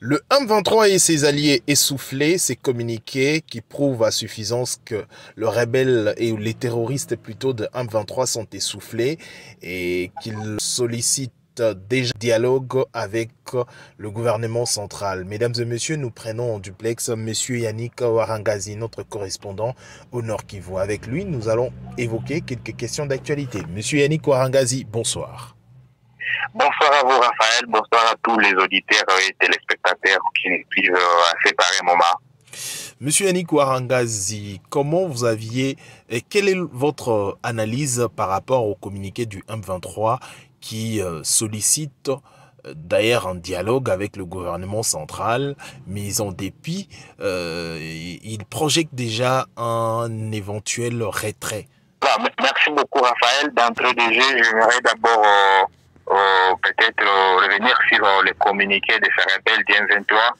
Le M23 et ses alliés essoufflés, ces communiqués qui prouvent à suffisance que le rebelle et les terroristes plutôt de M23 sont essoufflés et qu'ils sollicitent déjà dialogue avec le gouvernement central. Mesdames et messieurs, nous prenons en duplex monsieur Yannick Warangazi, notre correspondant au Nord Kivu. Avec lui, nous allons évoquer quelques questions d'actualité. Monsieur Yannick Warangazi, bonsoir. Bonsoir à vous, Raphaël. Bonsoir à tous les auditeurs et téléspectateurs qui nous suivent à ces pareils moments. Monsieur Yannick Warangazi, comment vous aviez et quelle est votre analyse par rapport au communiqué du M23 qui sollicite d'ailleurs un dialogue avec le gouvernement central, mais en dépit, il projette déjà un éventuel retrait? Merci beaucoup, Raphaël. D'entrée de jeu, j'aimerais d'abord peut-être revenir sur le communiqué de ces rebelles du M23.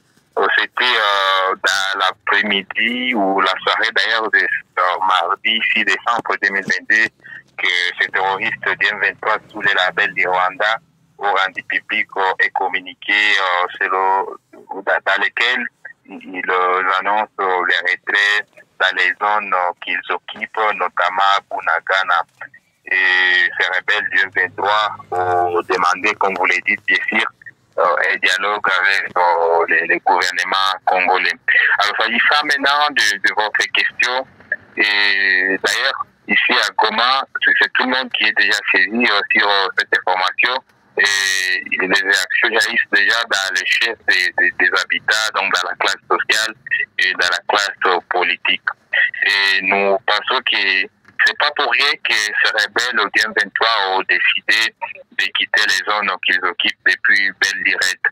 C'était dans l'après-midi ou la soirée d'ailleurs de mardi 6 décembre 2022 que ces terroristes du M23 sous les labels du Rwanda ont rendu public et communiqué dans lesquels ils annoncent les retraits dans les zones qu'ils occupent, notamment Bunagana. Et ces rebelles du M23 ont demandé, comme vous l'avez dit, bien sûr, un dialogue avec les gouvernements congolais. Alors, s'agissant maintenant de votre question, et d'ailleurs, ici à Goma, c'est tout le monde qui est déjà saisi sur cette information. Et les réactions jaillissent déjà dans les chefs des habitats, donc dans la classe sociale et dans la classe politique. Et nous pensons que c'est pas pour rien que ces rebelles au M23 ont décidé de quitter les zones qu'ils occupent depuis belle lurette.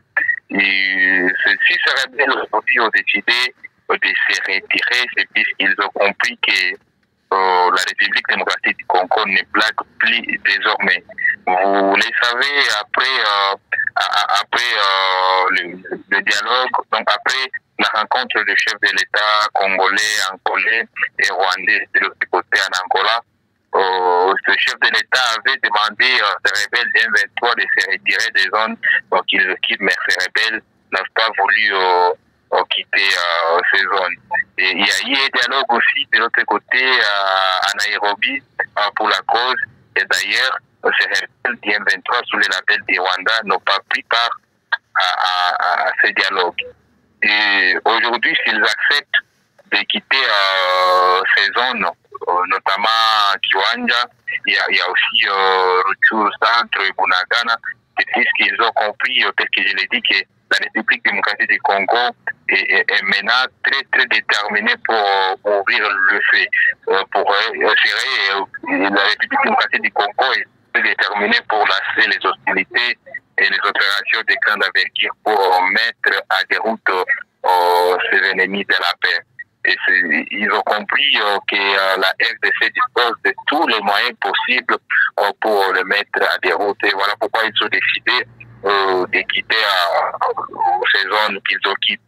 Et si ces rebelles aujourd'hui ont décidé de se retirer, c'est puisqu'ils ont compris que la République démocratique du Congo ne blague plus désormais. Vous le savez, après le dialogue, donc après la rencontre du chef de l'État congolais, angolais et rwandais de l'autre côté en Angola, ce chef de l'État avait demandé ces rebelles du M23 de se retirer des zones qu'ils occupent, mais ces rebelles n'ont pas voulu quitter ces zones. Et il y a eu un dialogue aussi de l'autre côté à Nairobi pour la cause. Et d'ailleurs, ces rebelles du M23 sous les labels du Rwanda n'ont pas pris part à ce dialogue. Et aujourd'hui, s'ils acceptent de quitter ces zones, notamment Kiwanja, il y a aussi Rutshuru Centre et Bunagana, puisqu'ils ont compris, tel que je l'ai dit, que la République démocratique du Congo est maintenant très très déterminée pour ouvrir le feu. La République démocratique du Congo est très déterminée pour lasser les hostilités et les opérations de grande envergure pour mettre à déroute ces ennemis de la paix. Et ils ont compris que la FDC dispose de tous les moyens possibles pour le mettre à déroute. Et voilà pourquoi ils ont décidé de quitter ces zones qu'ils occupent.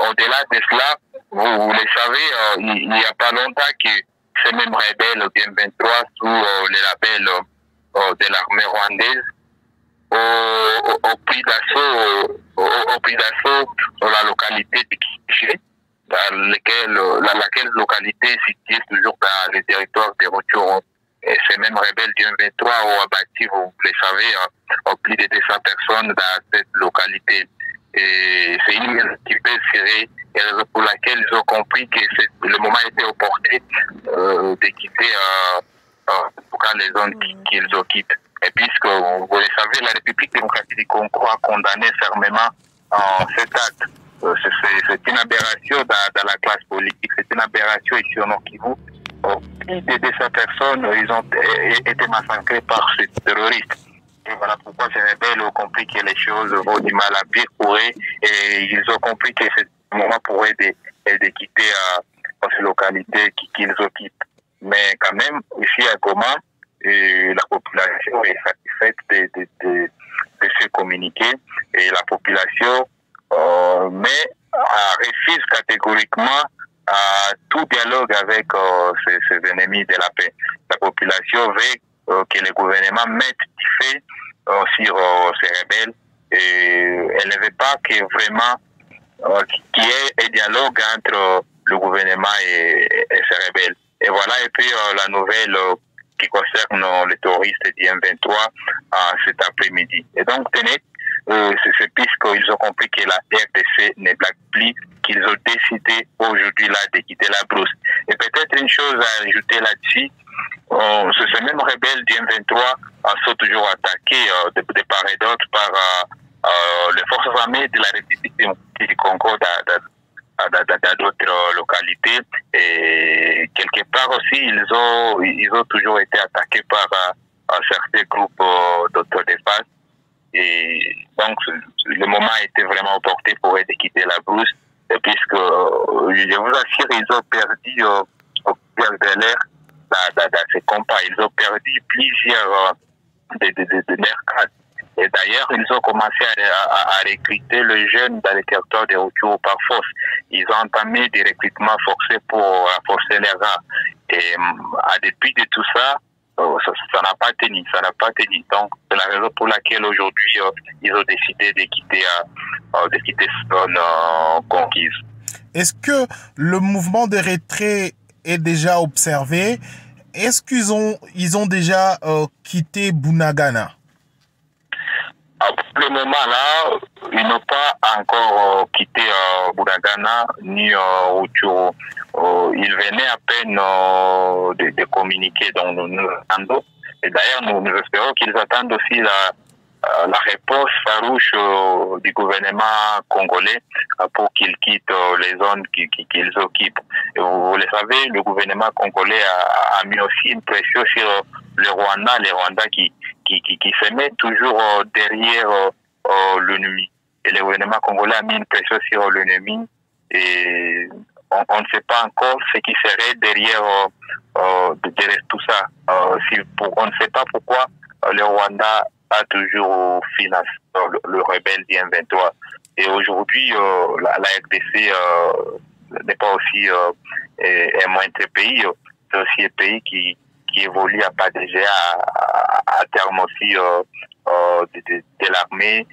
Au-delà de cela, vous le savez, il n'y a pas longtemps que ces mêmes rebelles du M23 sous les labels de l'armée rwandaise au pris d'assaut la localité de Kiché, laquelle localité est située toujours dans le territoire de Rutshuru. Et ces mêmes rebelles du M23 ont abattu, vous le savez, plus de 200 personnes dans cette localité. Et c'est une mise qui peut serrer, et raison pour laquelle ils ont compris que le moment était opportun de quitter en tout cas les zones qu'ils occupent. Et puisque, vous le savez, la République démocratique du Congo a condamné fermement cet acte. C'est une aberration dans la classe politique, c'est une aberration ici au Nord Kivu. Plus de 200 personnes ils ont été massacrées par ces terroristes. Et voilà pourquoi ces rebelles ont compris que les choses vont du mal à pire pour eux et ils ont compris que c'est le moment pour eux de quitter ces localités qu'ils occupent. Mais quand même, ici à Goma, la population est satisfaite de ce communiqué et la population refuse catégoriquement tout dialogue avec ces ennemis de la paix. La population veut que le gouvernement mette du fait sur ces rebelles elle ne veut pas que vraiment qu'il y ait un dialogue entre le gouvernement et ces rebelles. Et voilà un peu la nouvelle qui concerne les terroristes du M23 cet après-midi. Et donc, tenez, c'est puisqu'ils ont compris que la RDC ne blague plus, qu'ils ont décidé aujourd'hui là de quitter la brousse. Et peut-être une chose à ajouter là-dessus, ces mêmes rebelles du M23 sont toujours attaqués de part et d'autre par les forces armées de la République démocratique du Congo dans d'autres localités. Et quelque part aussi, ils ont toujours été attaqués par certains groupes d'autodéfense. Et donc, le moment était vraiment opportun pour eux de quitter la brousse, puisque, je vous assure, ils ont perdu au cœur de l'air dans ces combats. Ils ont perdu plusieurs de leurs cadres. Et d'ailleurs, ils ont commencé à recruter les jeunes dans les territoires de Rutshuru par force. Ils ont entamé des recrutements forcés pour renforcer les rangs. Et depuis de tout ça, ça n'a pas tenu, Donc, c'est la raison pour laquelle aujourd'hui, ils ont décidé de quitter cette zone conquise. Est-ce que le mouvement de retrait est déjà observé? Est-ce qu'ils ont déjà quitté Bunagana? Pour le moment là, ils n'ont pas encore quitté Bunagana ni Rutshuru. Ils venaient à peine de communiquer, donc nous attendons. Et d'ailleurs, nous espérons qu'ils attendent aussi la réponse farouche du gouvernement congolais pour qu'ils quittent les zones qu'ils occupent. Et vous le savez, le gouvernement congolais a mis aussi une pression sur le Rwanda qui se met toujours derrière l'ennemi. Et le gouvernement congolais a mis une pression sur l'ennemi et on ne sait pas encore ce qui serait derrière tout ça. On ne sait pas pourquoi le Rwanda a toujours financé le rebelle du M23. Et aujourd'hui, la RDC n'est pas aussi un moindre pays. C'est aussi un pays qui évolue à pas de géant à terme aussi de l'armée,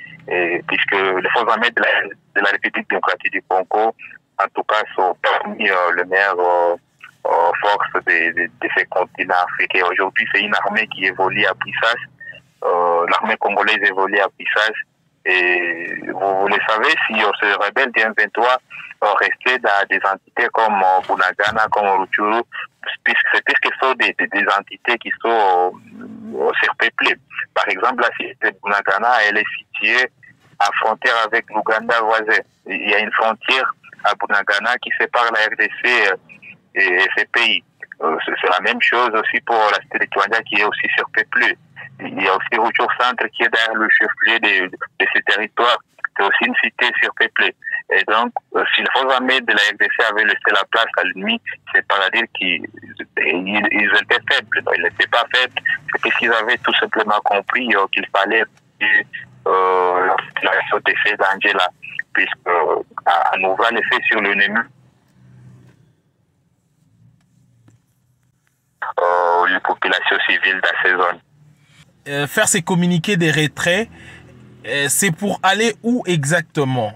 puisque les forces armées de la République démocratique du Congo, en tout cas, sont parmi les meilleures forces de ces continents africains. Aujourd'hui, c'est une armée qui évolue à puissance. L'armée congolaise évolue à puissance. Et vous le savez, si ces rebelles du M23 restaient dans des entités comme Bunagana, comme Rutshuru, puisque ce sont des entités qui sont surpeuplées. Par exemple, la cité de Bunagana, elle est située à frontière avec l'Ouganda voisin. Il y a une frontière à Bunagana qui sépare la RDC et ces pays. C'est la même chose aussi pour la cité de Kiwanja qui est aussi surpeuplée. Il y a aussi Rutshuru Centre qui est derrière le chef-lieu de ce territoire. C'est aussi une cité surpeuplée. Et donc, si les forces armées de la RDC avaient laissé la place à l'ennemi, c'est pas à dire qu'ils étaient faibles. Ils n'étaient pas faibles. C'est parce qu'ils avaient tout simplement compris qu'il fallait la situation de ces dangers-là. Puisque, à nouveau, l'effet sur l'ennemi, les populations civiles dans ces zones. Faire ces communiqués des retraits, c'est pour aller où exactement?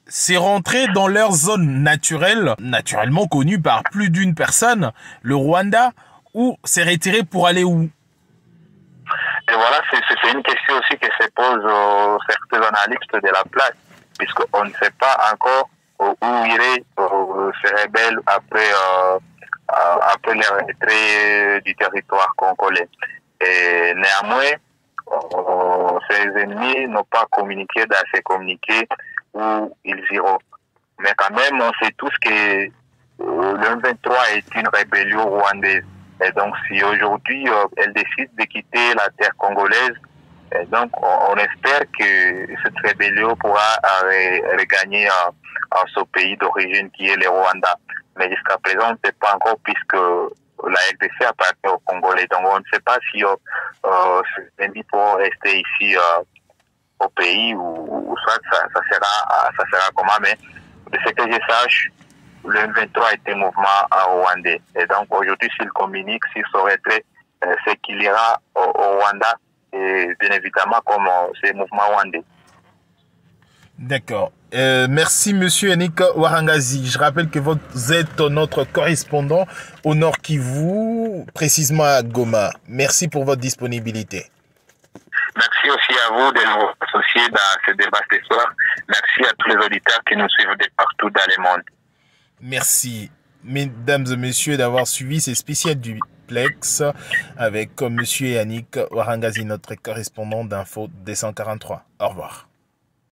C'est rentrer dans leur zone naturelle, naturellement connue par plus d'une personne, le Rwanda, ou c'est retirer pour aller où? Et voilà, c'est une question aussi que se posent certains analystes de la place, puisqu'on ne sait pas encore où iraient ces rebelles après le retrait du territoire congolais. Et néanmoins, ces ennemis n'ont pas communiqué dans ces communiqués où ils iront. Mais quand même, on sait tous que le M23 est une rébellion rwandaise. Et donc, si aujourd'hui, elle décide de quitter la terre congolaise, et donc on espère que cette rébellion pourra regagner son pays d'origine qui est le Rwanda. Mais jusqu'à présent, on ne sait pas encore puisque la RDC appartient aux Congolais. Donc, on ne sait pas si ces ennemis pourront rester ici au pays ou soit ça sera comment. Mais de ce que je sache, le M23 est un mouvement rwandais. Et donc, aujourd'hui, s'il communique, s'il se retrait, c'est qu'il ira au Rwanda, et bien évidemment, comme c'est un mouvement rwandais. D'accord. Merci, monsieur Yannick Warangazi. Je rappelle que vous êtes notre correspondant au Nord Kivu, précisément à Goma. Merci pour votre disponibilité. Merci aussi à vous de nous associer dans ce débat ce soir. Merci à tous les auditeurs qui nous suivent de partout dans le monde. Merci, mesdames et messieurs, d'avoir suivi ces spéciales duplex avec monsieur Yannick Warangazi, notre correspondant d'Info 243. Au revoir.